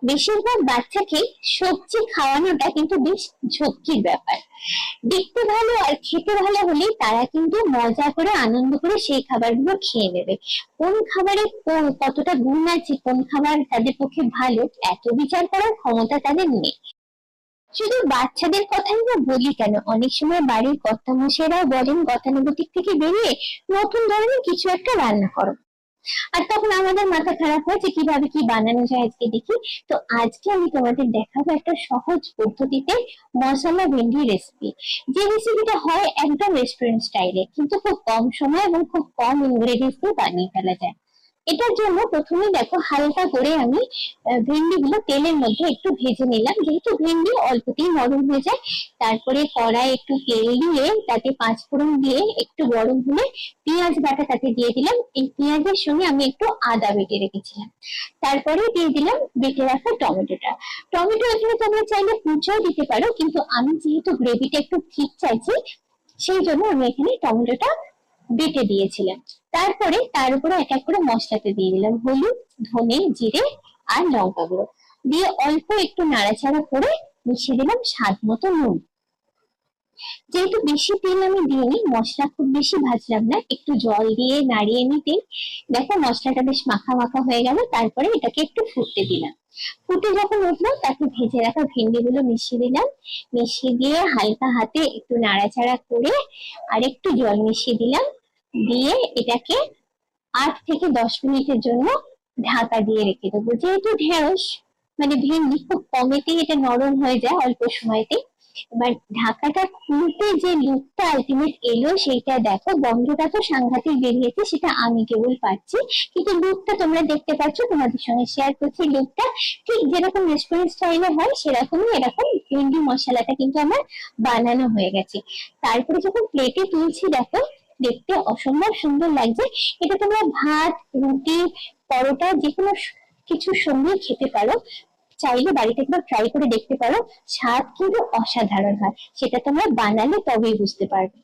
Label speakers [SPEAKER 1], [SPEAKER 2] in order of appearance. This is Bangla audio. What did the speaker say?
[SPEAKER 1] বেশিরভাগ বাচ্চাকে সবজি খাওয়ানোটা কিন্তু বেশ ঝক্কির ব্যাপার। দেখতে ভালো আর খেতে ভালো হলে তারা কিন্তু মজা করে আনন্দ করে সেই খাবারগুলো খেয়ে নেবে। কোন খাবারে কতটা গুণ আছে, কোন খাবার তাদের পক্ষে ভালো, এত বিচার করার ক্ষমতা তাদের নেই। শুধু বাচ্চাদের কথাই না বলি কেন, অনেক সময় বাড়ির কর্তামশাইরাও বলেন গতানুগতিক থেকে বেরিয়ে নতুন ধরনের কিছু একটা রান্না করো। আর তখন আমাদের মাথা খারাপ হয় যে কিভাবে কি বানানো যায় আজকে দেখি। তো আজকে আমি তোমাদের দেখাবো একটা সহজ পদ্ধতিতে মশলা ভেন্ডি রেসিপি। যে রেসিপিটা হয় একদম রেস্টুরেন্ট স্টাইলে, কিন্তু খুব কম সময় এবং খুব কম ইনগ্রেডিয়েন্টস দিয়ে বানিয়ে ফেলা যায়। এটার জন্য প্রথমে দেখো হালকা করে আমি ভেন্ডি গুলো তেলের মধ্যে একটু ভেজে নিলাম, যেহেতু ভেন্ডি অল্পতেই নরম হয়ে যায়। তারপরে কড়াই একটু তেল দিয়ে তাতে পাঁচফোড়ন দিয়ে একটু গরম হলে পেঁয়াজ বাটা তাতে দিয়ে দিলাম। এই পেঁয়াজের সঙ্গে আমি একটু আদা বেটে রেখেছিলাম। তারপরে দিয়ে দিলাম বেটে রাখা টমেটোটা। টমেটো এখানে তোমরা চাইলে কুচাও দিতে পারো, কিন্তু আমি যেহেতু গ্রেভিটা একটু ঠিক চাইছি সেই জন্য আমি এখানে টমেটোটা বেটে দিয়েছিলাম। তারপরে তার উপরে এক এক করে মশলাতে দিয়ে দিলাম হলুদ, ধনে, জিরে আর লঙ্কা গুঁড়ো দিয়ে অল্প একটু নাড়াচাড়া করে মিশিয়ে দিলাম স্বাদ মতো নুন। যেহেতু বেশি তেল আমি দিইনি, মশলা খুব বেশি ভাজলাম না, একটু জল দিয়ে নাড়িয়ে নিতে দেখো মশলাটা বেশ মাখা মাখা হয়ে গেল। তারপরে এটাকে একটু ফুটতে দিলাম। ফুটে যখন উঠলো তাকে ভেজে রাখা ভেন্ডি গুলো মিশিয়ে দিলাম। মিশিয়ে দিয়ে হালকা হাতে একটু নাড়াচাড়া করে আর একটু জল মিশিয়ে দিলাম। দিয়ে এটাকে 8 থেকে 10 মিনিটের জন্য ঢাকা দিয়ে রেখে দেবো। যেহেতু ঢেঁড়স মানে ভেন্ডি খুব কমেতেই এটা নরম হয়ে যায় অল্প সময়তে। এবার ঢাকাটা খুলতে যে লুকটা আলটিমেট এলো সেইটা দেখো, গন্ধটা তো সাংঘাতিক বেরিয়েছে, সেটা আমি কেবল পাচ্ছি, কিন্তু লুকটা তোমরা দেখতে পাচ্ছ, তোমাদের সঙ্গে শেয়ার করছি। লুকটা ঠিক যেরকম রেস্টুরেন্ট স্টাইলে হয় সেরকমই এরকম ভেন্ডি মশলাটা কিন্তু আমার বানানো হয়ে গেছে। তারপরে যখন প্লেটে তুলছি দেখো দেখতে অসম্ভব সুন্দর লাগছে। এটা তোমরা ভাত, রুটি, পরোটা যেকোনো কিছুর সঙ্গে খেতে পারো। চাইলে বাড়িতে একবার ট্রাই করে দেখতে পারো, স্বাদ কিন্তু অসাধারণ হয়। সেটা তোমরা বানালে তবেই বুঝতে পারবে।